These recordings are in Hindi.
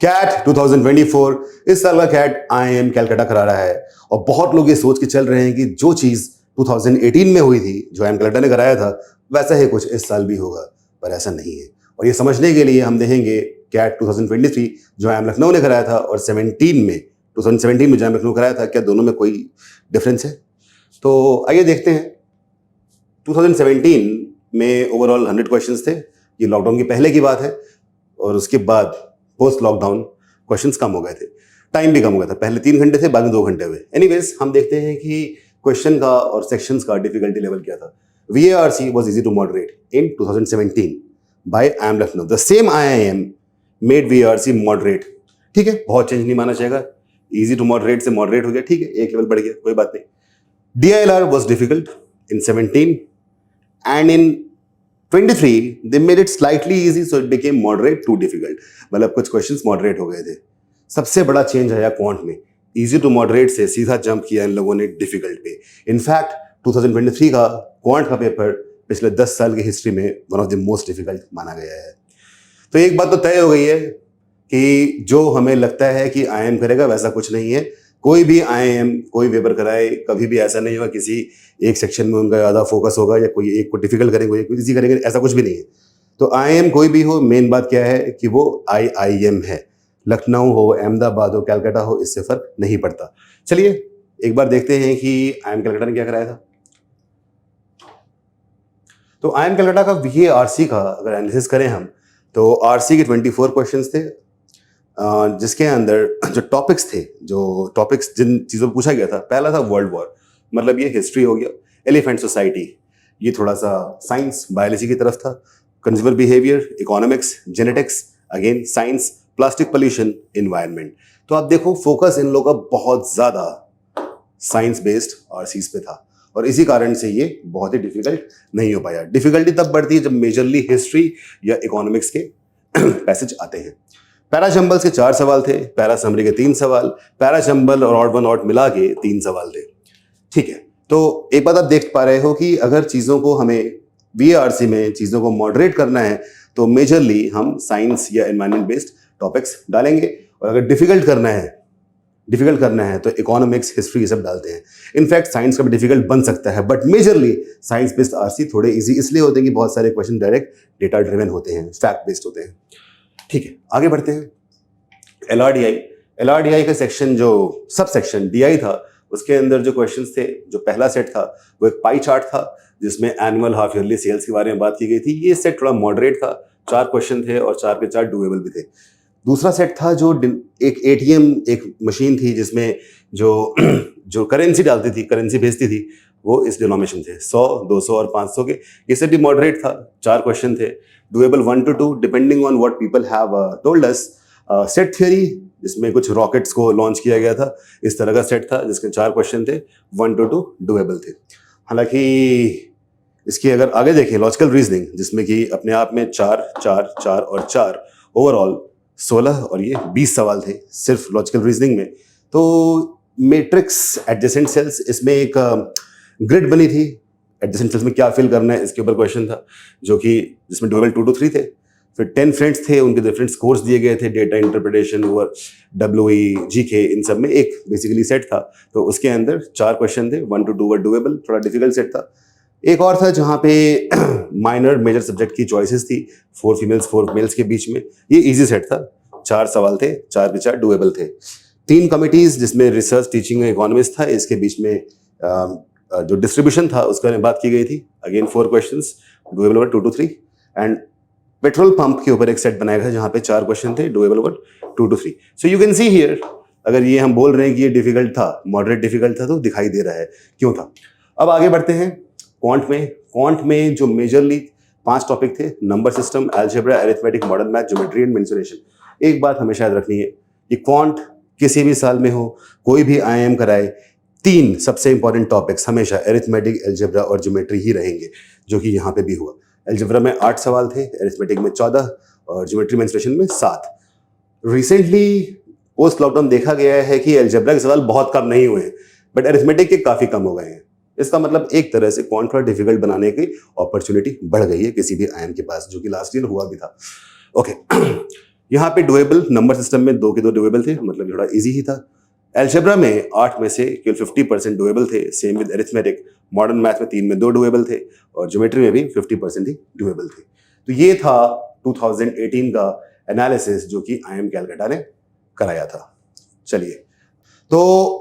कैट 2024 इस साल का कैट IIM कलकत्ता करा रहा है और बहुत लोग ये सोच के चल रहे हैं कि जो चीज 2018 में हुई थी जो IIM कलकत्ता ने कराया था वैसा ही कुछ इस साल भी होगा, पर ऐसा नहीं है। और ये समझने के लिए हम देखेंगे कैट 2023 जो IIM लखनऊ ने कराया था और 2017 में जो IIM लखनऊ कराया था, क्या दोनों में कोई डिफरेंस है? तो आइए देखते हैं। 2017 में ओवरऑल 100 क्वेश्चंस थे। ये लॉकडाउन के पहले की बात है और उसके बाद पोस्ट लॉकडाउन क्वेश्चंस कम हो गए थे, टाइम भी कम हो गया था। पहले 3 घंटे थे, बाद में 2 घंटे हुए। एनीवेज, हम देखते हैं कि क्वेश्चन का और सेक्शंस का डिफिकल्टी लेवल क्या था। VARC was easy to moderate in 2017 by IIM Lucknow. The same IIM made VARC moderate. ठीक है, बहुत चेंज नहीं माना जाएगा। इजी टू मॉडरेट से मॉडरेट हो गया, ठीक है, एक लेवल बढ़ गया, कोई बात नहीं। DILR was difficult in 17 and in 23 they made it slightly easy, so it became moderate to difficult. मतलब कुछ क्वेश्चंस मॉडरेट हो गए थे। सबसे बड़ा चेंज आया क्वांट में, इजी टू मॉडरेट से सीधा जंप किया इन लोगों ने डिफिकल्ट पे। इनफैक्ट 2023 का क्वांट का पेपर पिछले 10 साल की हिस्ट्री में one of the most difficult माना गया है। तो एक बात तो तय हो गई है कि जो हमें लगता है कि IIM करेगा वैसा कुछ नहीं है। कोई भी IIM कोई पेपर कराए, कभी भी ऐसा नहीं होगा किसी एक सेक्शन में उनका ज़्यादा फोकस होगा या कोई एक को डिफिकल्ट करेंगे, कोई इजी करेंगे, ऐसा कुछ भी नहीं है। तो IIM कोई भी हो, मेन बात क्या है कि वो IIM है। लखनऊ हो, अहमदाबाद हो, कलकत्ता हो, इससे फर्क नहीं पड़ता। चलिए एक बार देखते हैं कि IIM कलकत्ता ने क्या कराया था। तो IIM कलकत्ता का VARC का अगर एनालिसिस करें हम, तो RC के 24 क्वेश्चंस थे, जिसके अंदर जो टॉपिक्स थे, जिन चीज़ों पर पूछा गया था, पहला था वर्ल्ड वॉर, मतलब ये हिस्ट्री हो गया। एलिफेंट सोसाइटी, ये थोड़ा सा साइंस बायोलॉजी की तरफ था। Consumer behaviour, economics, genetics, again science, plastic pollution, environment. तो आप देखो फोकस इन लोगों का बहुत ज्यादा साइंस बेस्ड RCs पे था और इसी कारण से ये बहुत ही डिफिकल्ट नहीं हो पाया। डिफिकल्टी तब बढ़ती है जब मेजरली हिस्ट्री या इकोनॉमिक्स के पैसेज आते हैं। पैरा जंबल्स के 4 सवाल थे, पैरा समरी के 3 सवाल, पैरा जंबल और ऑड वन ऑड मिला के 3 सवाल थे। ठीक है, तो एक बात आप देख पा रहे हो कि अगर चीज़ों को हमें VARC में चीज़ों को मॉडरेट करना है तो मेजरली हम साइंस या एनवायरमेंट बेस्ड टॉपिक्स डालेंगे, और अगर डिफिकल्ट करना है तो इकोनॉमिक्स, हिस्ट्री, ये सब डालते हैं। इनफैक्ट साइंस का भी डिफिकल्ट बन सकता है, but majorly science based RC थोड़े इजी इसलिए होते हैं कि बहुत सारे क्वेश्चन डायरेक्ट डेटा ड्रिवन होते हैं, फैक्ट बेस्ड होते हैं। ठीक है, आगे बढ़ते हैं। LRDI का सेक्शन, जो सब सेक्शन DI था, उसके अंदर जो क्वेश्चंस थे, जो पहला सेट था वो एक पाई चार्ट था जिसमें एनुअल, हाफ ईयरली सेल्स के बारे में बात की गई थी। ये सेट थोड़ा मॉडरेट था, 4 क्वेश्चन थे और 4 के 4 डुएबल भी थे। दूसरा सेट था जो एक ATM, एक मशीन थी जिसमें जो करेंसी डालती थी, करेंसी भेजती थी, वो इस डिनोमिनेशन थे 100, 200 और 500 के। ये सेट भी मॉडरेट था, 4 क्वेश्चन थे, doable 1 to 2 depending on what people have told us. Set theory, जिसमें कुछ रॉकेट्स को लॉन्च किया गया था, इस तरह का सेट था जिसके 4 क्वेश्चन थे, 1 to 2 डुएबल थे। हालांकि इसकी अगर आगे देखें लॉजिकल रीजनिंग, जिसमें कि अपने आप में 4, 4, 4 और 4 ओवरऑल 16 और ये 20 सवाल थे सिर्फ लॉजिकल रीजनिंग में। तो मैट्रिक्स, एडजेसेंट सेल्स, इसमें एक ग्रिड बनी थी। एडजेसेंट सेल्स में क्या फिल करना है इसके ऊपर क्वेश्चन था, जो कि जिसमें डुएबल 2 to 3 थे। फिर 10 फ्रेंड्स थे, उनके डिफरेंट स्कोर्स दिए गए थे, डेटा इंटरप्रिटेशन, WE, GK, इन सब में एक बेसिकली सेट था। तो उसके अंदर 4 क्वेश्चन थे, 1 to 2 वर डुएबल, थोड़ा डिफिकल्ट सेट था। एक और था जहाँ पे माइनर मेजर सब्जेक्ट की चॉइसेस थी, 4 फीमेल्स 4 मेल्स के बीच में। ये इजी सेट था, 4 सवाल थे, 4 के 4 डुएबल थे। 3 कमिटीज जिसमें रिसर्च, टीचिंग, इकोनॉमिक्स था, इसके बीच में जो डिस्ट्रीब्यूशन था उसका बात की गई थी। Again 4 questions, doable over 2 to 3। And petrol pump के ऊपर एक सेट बनाया गया जहाँ पे 4 क्वेश्चन थे, doable over 2 to 3। So you can see here, अगर ये हम बोल रहे हैं कि ये डिफिकल्ट था, मॉडरेट डिफिकल्ट था, तो दिखाई दे रहा है क्यों था। अब आगे बढ़ते हैं क्वांट में जो मेजरली 5 टॉपिक थे, number system, algebra, arithmetic, modern math, geometry and mensuration. एक बात हमेशा याद रखनी है कि क्वांट किसी भी साल में हो, कोई भी IIM कराए, 3 सबसे इंपॉर्टेंट टॉपिक्स हमेशा अरिथमेटिक, अलजेब्रा और ज्योमेट्री ही रहेंगे, जो कि यहाँ पे भी हुआ। अलजेब्रा में 8 सवाल थे, अरिथमेटिक में 14 और ज्योमेट्री मेंसुरेशन में 7। रिसेंटली पोस्ट लॉकडाउन देखा गया है कि अलजेब्रा के सवाल बहुत कम नहीं हुए, बट अरिथमेटिक के काफी कम हो गए हैं। इसका मतलब एक तरह से क्वांट थोड़ा डिफिकल्ट बनाने की अपॉर्चुनिटी बढ़ गई है किसी भी IIM के पास, जो कि लास्ट ईयर हुआ भी था। ओके, यहाँ पे डुएबल, नंबर सिस्टम में 2 के 2 डुएबल थे, मतलब थोड़ा इजी ही था। अलजेब्रा में 8 में से केवल 50% डुएबल थे। Same with arithmetic, modern math में 3 में 2 डुएबल थे और ज्योमेट्री में भी 50% ही डुएबल थे। तो ये था 2018 का एनालिसिस जो कि IIM कैलकाटा ने कराया था। चलिए, तो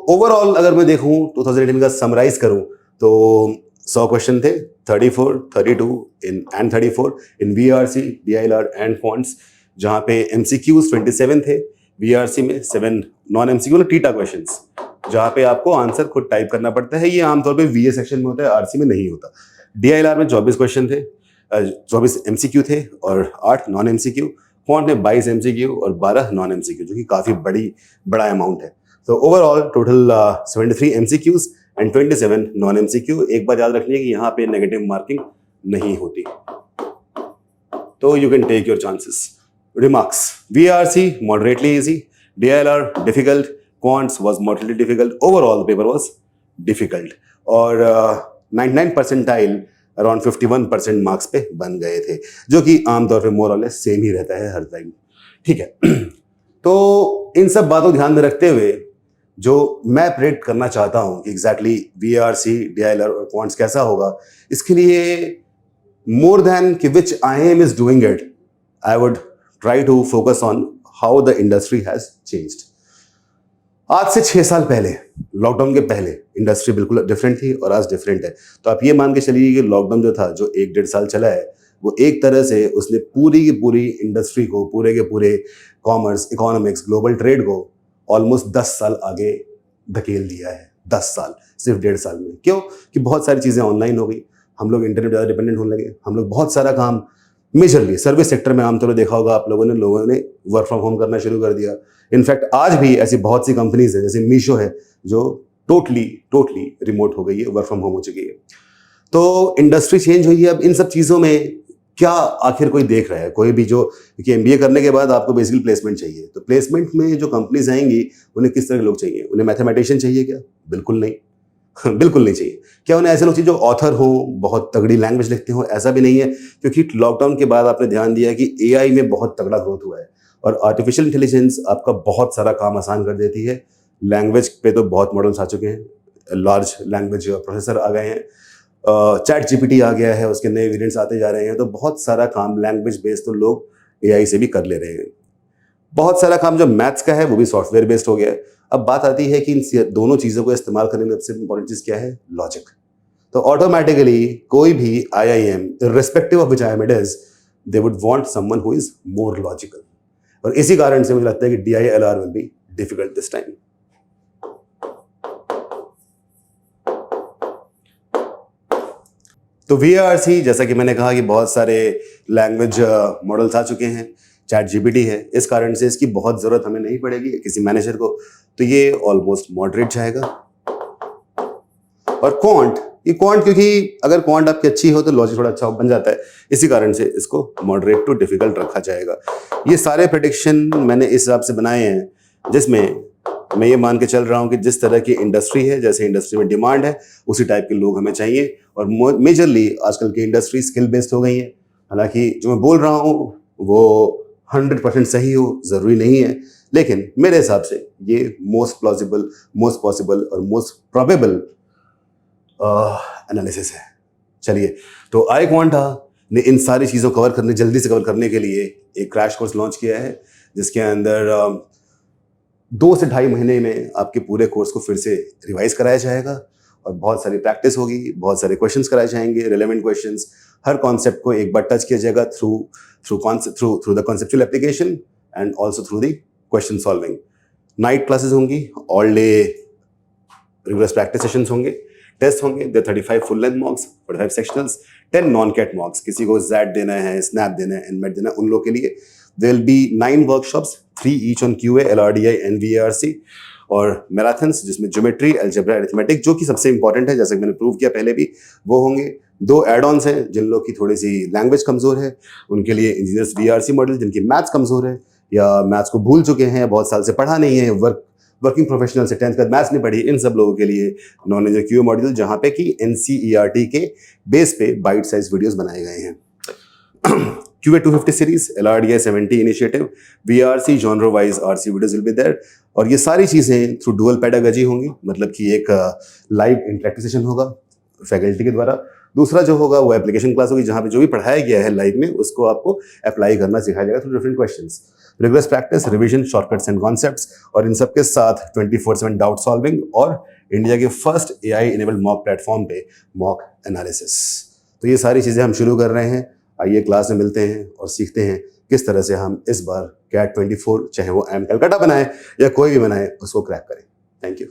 ओवरऑल अगर मैं देखूं 2018 का समराइज करूं तो 100 क्वेश्चन थे, 34, 32 and 34 in VRC, DILR and quants, जहां पे MCQs 27 थे, VRC में 7 नॉन MCQ टीटा क्वेश्चंस, जहां पे आपको आंसर खुद टाइप करना पड़ता है। ये आमतौर पे VA सेक्शन में होता है, RC में नहीं होता। DILR में 24 क्वेश्चन थे, 24 MCQ थे और 8 नॉन MCQ। क्वांट में 22 MCQ और 12 नॉन MCQ, जो कि काफी बड़ा अमाउंट है। तो overall total 73 MCQs and 27 non MCQ। एक बात याद रखनी है कि यहाँ पे नेगेटिव मार्किंग नहीं होती, तो you can take your chances. Remarks: VRC moderately easy, DILR difficult, quants was moderately difficult, overall the paper was difficult, और 99 percentile अराउंड 51% मार्क्स पे बन गए थे, जो कि आमतौर पे मोर और लेस सेम ही रहता है हर टाइम। ठीक है, तो इन सब बातों को ध्यान में रखते हुए जो मैं प्रेडिक्ट करना चाहता हूं कि एग्जैक्टली VRC, DILR और क्वांट्स कैसा होगा, इसके लिए मोर देन कि which IIM is doing it, I would try to focus on how the industry has changed. आज से 6 साल पहले, लॉकडाउन के पहले, इंडस्ट्री बिल्कुल डिफरेंट थी और आज डिफरेंट है। तो आप ये मान के चलिए कि लॉकडाउन जो था, जो 1-1.5 साल चला है, वो एक तरह से उसने पूरी की पूरी इंडस्ट्री को, पूरे के पूरे कॉमर्स, इकोनॉमिक्स, ग्लोबल ट्रेड को ऑलमोस्ट 10 साल आगे धकेल दिया है। 10 साल सिर्फ 1.5 साल में। क्यों? कि बहुत सारी चीज़ें ऑनलाइन हो गई, हम लोग इंटरनेट ज़्यादा डिपेंडेंट होने लगे, हम लोग बहुत सारा काम मेजरली सर्विस सेक्टर में आमतौर पर देखा होगा आप लोगों ने वर्क फ्रॉम होम करना शुरू कर दिया। इनफैक्ट आज भी ऐसी बहुत सी कंपनीज है, जैसे मीशो है, जो टोटली रिमोट हो गई है, वर्क फ्रॉम होम हो चुकी है। तो इंडस्ट्री चेंज हुई है। अब इन सब चीज़ों में क्या आखिर कोई देख रहा है? कोई भी जो, क्योंकि MBA करने के बाद आपको बेसिकली प्लेसमेंट चाहिए, तो प्लेसमेंट में जो कंपनीज आएंगी उन्हें किस तरह के लोग चाहिए? उन्हें मैथमेटिशियन चाहिए क्या? बिल्कुल नहीं। बिल्कुल नहीं चाहिए। क्या उन्हें ऐसे लोग चाहिए जो ऑथर हो, बहुत तगड़ी लैंग्वेज लिखते हो? ऐसा भी नहीं है, क्योंकि लॉकडाउन के बाद आपने ध्यान दिया कि AI में बहुत तगड़ा ग्रोथ हुआ है और आर्टिफिशियल इंटेलिजेंस आपका बहुत सारा काम आसान कर देती है। लैंग्वेज पे तो बहुत मॉडल्स आ चुके हैं, लार्ज लैंग्वेज प्रोसेसर आ गए हैं, चैट GPT आ गया है, उसके नए वेरिएंट्स आते जा रहे हैं। तो बहुत सारा काम लैंग्वेज बेस्ड तो लोग AI से भी कर ले रहे हैं। बहुत सारा काम जो मैथ्स का है वो भी सॉफ्टवेयर बेस्ड हो गया है। अब बात आती है कि इन दोनों चीज़ों को इस्तेमाल करने में सबसे इंपॉर्टेंट चीज़ क्या है? लॉजिक। तो ऑटोमेटिकली कोई भी IIM, irrespective of which IIM it is, they would want someone who is more logical. और इसी कारण से मुझे लगता है कि DILR will be difficult this time. तो VRC, जैसा कि मैंने कहा कि बहुत सारे लैंग्वेज मॉडल्स आ चुके हैं, चैट GPT है, इस कारण से इसकी बहुत ज़रूरत हमें नहीं पड़ेगी किसी मैनेजर को, तो ये ऑलमोस्ट मॉडरेट जाएगा। और क्वांट, क्योंकि अगर क्वांट आपकी अच्छी हो तो लॉजिक थोड़ा अच्छा बन जाता है, इसी कारण से इसको मॉडरेट टू डिफिकल्ट रखा जाएगा। ये सारे प्रेडिक्शन मैंने इस हिसाब से बनाए हैं, जिसमें मैं ये मान के चल रहा हूँ कि जिस तरह की इंडस्ट्री है, जैसे इंडस्ट्री में डिमांड है, उसी टाइप के लोग हमें चाहिए। और मेजरली आजकल की इंडस्ट्री स्किल बेस्ड हो गई है। हालांकि जो मैं बोल रहा हूँ वो 100% सही हो ज़रूरी नहीं है, लेकिन मेरे हिसाब से ये मोस्ट प्लॉजिबल, मोस्ट पॉसिबल और मोस्ट प्रोबेबल एनालिसिस है। चलिए, तो iQuanta ने इन सारी चीज़ों को जल्दी से कवर करने के लिए एक क्रैश कोर्स लॉन्च किया है, जिसके अंदर 2 से 2.5 महीने में आपके पूरे कोर्स को फिर से रिवाइज कराया जाएगा और बहुत सारी प्रैक्टिस होगी, बहुत सारे क्वेश्चंस कराए जाएंगे, रिलेवेंट क्वेश्चंस। हर कॉन्सेप्ट को एक बार टच किया जाएगा through the conceptual application and also through the question solving. Night classes होंगी, all day reverse practice sessions होंगे, टेस्ट होंगे। दे 35 full length mocks, 45 sectionals, 10 non CAT mocks. किसी को Z देना है, स्नैप देना है, एनमेट देना है, उन लोग के लिए there will be 9 workshops, 3 each on QA, LRDI and VRC, और मैराथन्स जिसमें ज्योमेट्री, अलजेब्रा, अरिथमेटिक, जो कि सबसे इंपॉर्टेंट है, जैसे कि मैंने प्रूव किया पहले भी, वो होंगे। 2 एड ऑन्स हैं, जिन लोग की थोड़ी सी लैंग्वेज कमजोर है उनके लिए इंजीनियर्स VRC मॉडल, जिनकी मैथ्स कमजोर है या मैथ्स को भूल चुके हैं, बहुत साल से पढ़ा नहीं है, वर्किंग प्रोफेशनल से 10th का मैथ्स नहीं पढ़ी, इन सब लोगों के लिए नॉन इंजीनियर QA मॉड्यूल, जहाँ पे कि NCERT के बेस पे बाइट साइज वीडियोस बनाए गए हैं। QA 250 series, LRDI 70 initiative, VRC genre wise RC videos will be there. और ये सारी चीज़ें थ्रू डुअल पेडागोजी होंगी, मतलब कि एक लाइव इंटरेक्टिव सेशन होगा फैकल्टी के द्वारा। दूसरा जो होगा वो एप्लीकेशन क्लास होगी, जहाँ पे जो भी पढ़ाया गया है लाइव में उसको आपको अप्लाई करना सिखाया जाएगा through different questions. Rigorous practice, revision, shortcuts and concepts, और इन सब के साथ 24/7 डाउट सॉल्विंग और इंडिया के first AI enabled mock platform पे मॉक एनालिसिस। तो ये सारी चीज़ें हम शुरू कर रहे हैं। आइए क्लास में मिलते हैं और सीखते हैं किस तरह से हम इस बार CAT 24, चाहे वो IIM कलकत्ता बनाए या कोई भी बनाए, उसको क्रैक करें। Thank you.